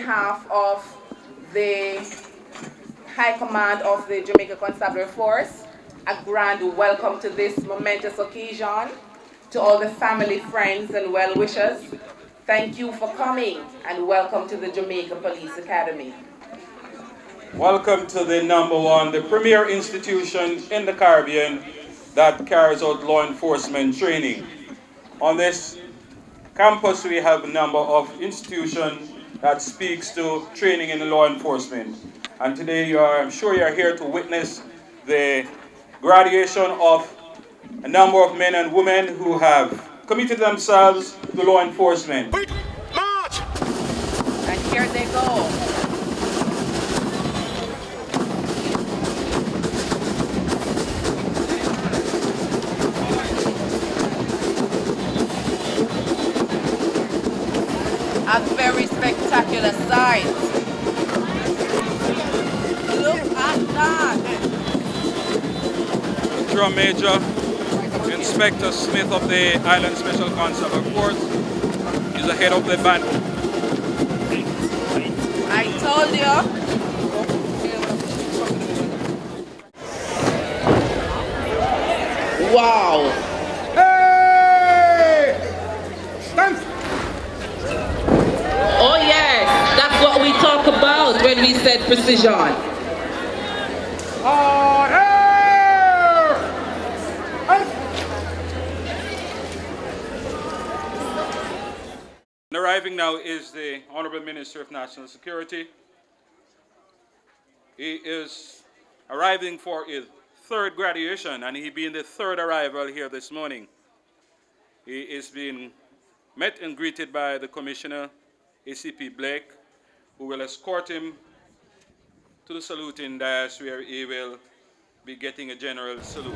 behalf of the High Command of the Jamaica Constabulary Force, a grand welcome to this momentous occasion. To all the family, friends, and well-wishers, thank you for coming and welcome to the Jamaica Police Academy. Welcome to the #1, the premier institution in the Caribbean that carries out law enforcement training. On this campus, we have a number of institutions that speaks to training in law enforcement. And today, I'm sure you're here to witness the graduation of a number of men and women who have committed themselves to law enforcement. March! And here they go. A very spectacular sight. Look at that. Drum Major Inspector Smith of the Island Special Constable Force is the head of the band. I told you. Wow. Hey! Stand. Oh yes, that's what we talk about when we said precision. Order! And arriving now is the Honorable Minister of National Security. He is arriving for his third graduation, and he being the third arrival here this morning. He is being met and greeted by the Commissioner, ACP Blake, who will escort him to the saluting dais where he will be getting a general salute.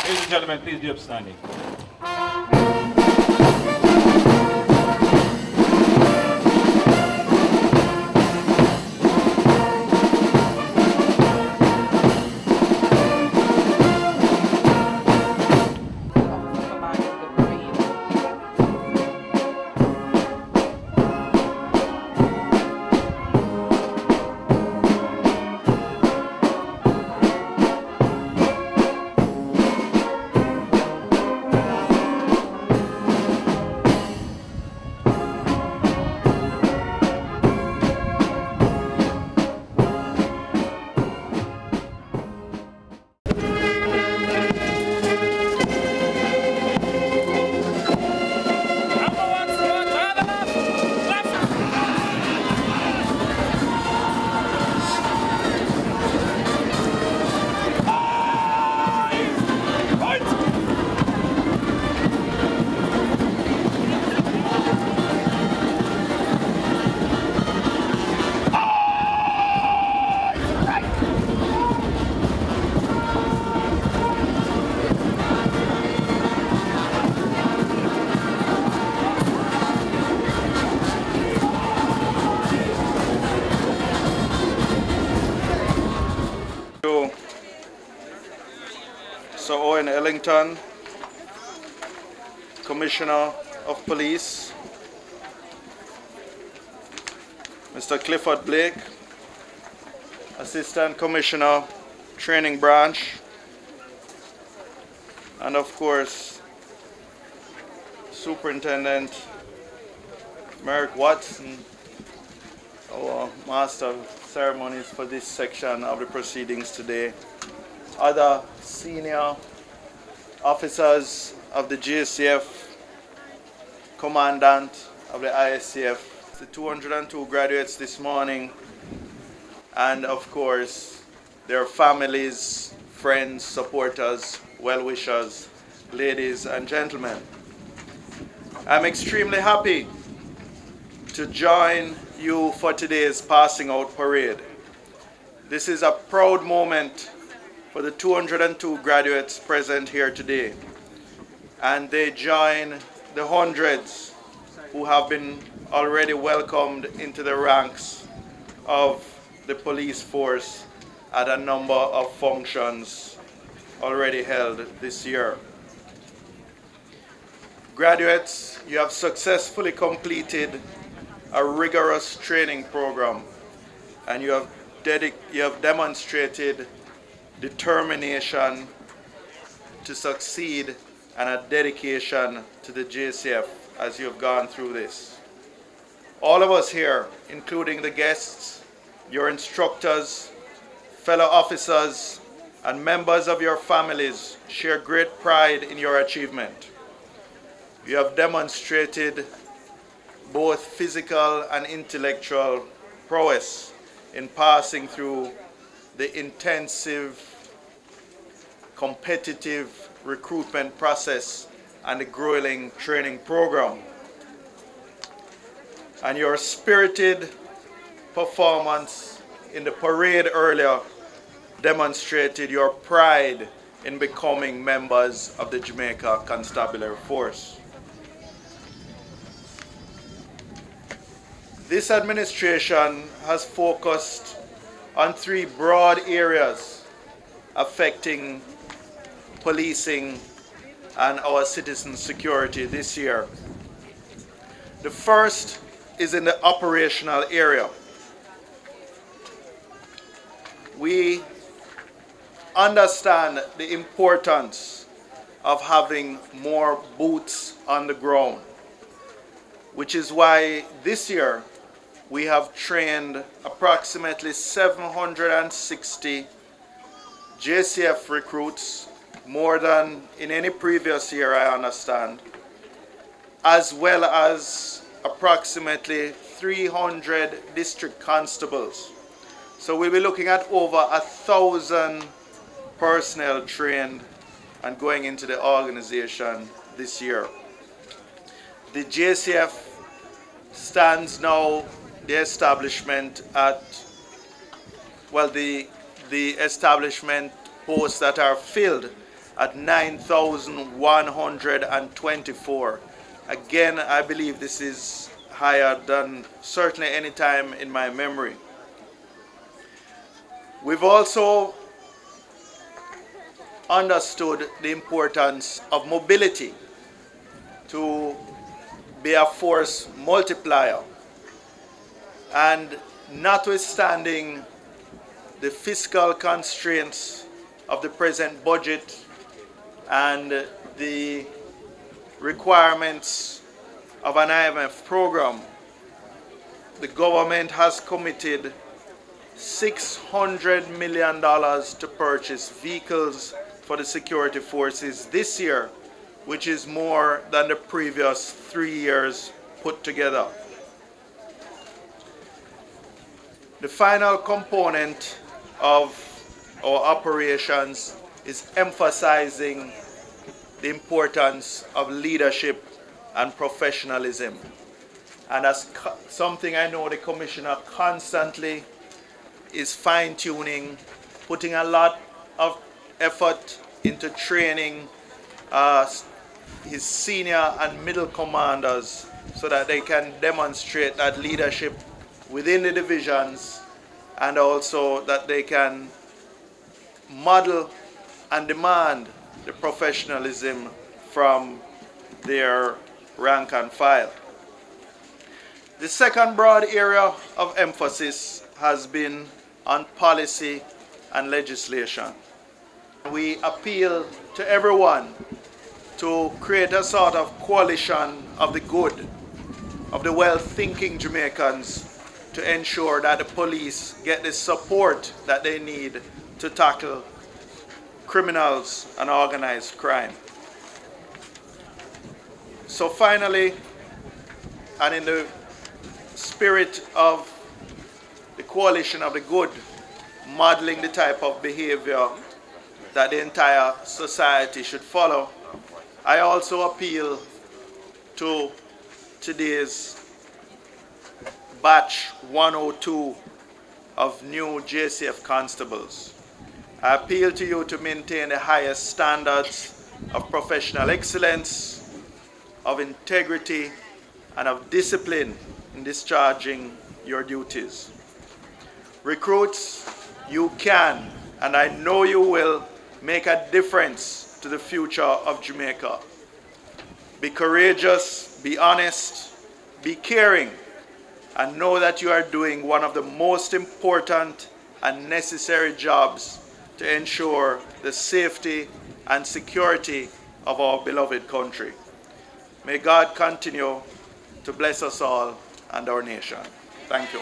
Ladies and gentlemen, please be upstanding. Sir Owen Ellington, Commissioner of Police, Mr. Clifford Blake, Assistant Commissioner, Training Branch, and of course, Superintendent Merrick Watson, our Master of Ceremonies for this section of the proceedings today. Other senior officers of the JCF, Commandant of the ISCF, the 202 graduates this morning, and of course their families, friends, supporters, well-wishers, ladies and gentlemen. I'm extremely happy to join you for today's passing out parade. This is a proud moment for the 202 graduates present here today, and they join the hundreds who have been already welcomed into the ranks of the police force at a number of functions already held this year. Graduates, you have successfully completed a rigorous training program, and you have demonstrated determination to succeed and a dedication to the JCF as you have gone through this. All of us here, including the guests, your instructors, fellow officers, and members of your families, share great pride in your achievement. You have demonstrated both physical and intellectual prowess in passing through the intensive, competitive recruitment process and the grueling training program. And your spirited performance in the parade earlier demonstrated your pride in becoming members of the Jamaica Constabulary Force. This administration has focused on three broad areas affecting policing and our citizens' security this year. The first is in the operational area. We understand the importance of having more boots on the ground, which is why this year we have trained approximately 760 JCF recruits, more than in any previous year, I understand, as well as approximately 300 district constables. So we'll be looking at over 1,000 personnel trained and going into the organization this year. The JCF stands now the establishment at, well, the establishment posts that are filled at 9,124. Again, I believe this is higher than certainly any time in my memory. We've also understood the importance of mobility to be a force multiplier. And notwithstanding the fiscal constraints of the present budget and the requirements of an IMF program, the government has committed $600 million to purchase vehicles for the security forces this year, which is more than the previous 3 years put together. The final component of our operations is emphasizing the importance of leadership and professionalism. And that's something I know the Commissioner constantly is fine-tuning, putting a lot of effort into training his senior and middle commanders so that they can demonstrate that leadership within the divisions, and also that they can model and demand the professionalism from their rank and file. The second broad area of emphasis has been on policy and legislation. We appeal to everyone to create a sort of coalition of the good, of the well-thinking Jamaicans, to ensure that the police get the support that they need to tackle criminals and organized crime. So finally, and in the spirit of the coalition of the good, modeling the type of behavior that the entire society should follow, I also appeal to today's batch 102 of new JCF constables. I appeal to you to maintain the highest standards of professional excellence, of integrity, and of discipline in discharging your duties. Recruits, you can, and I know you will, make a difference to the future of Jamaica. Be courageous, be honest, be caring, and know that you are doing one of the most important and necessary jobs to ensure the safety and security of our beloved country. May God continue to bless us all and our nation. Thank you.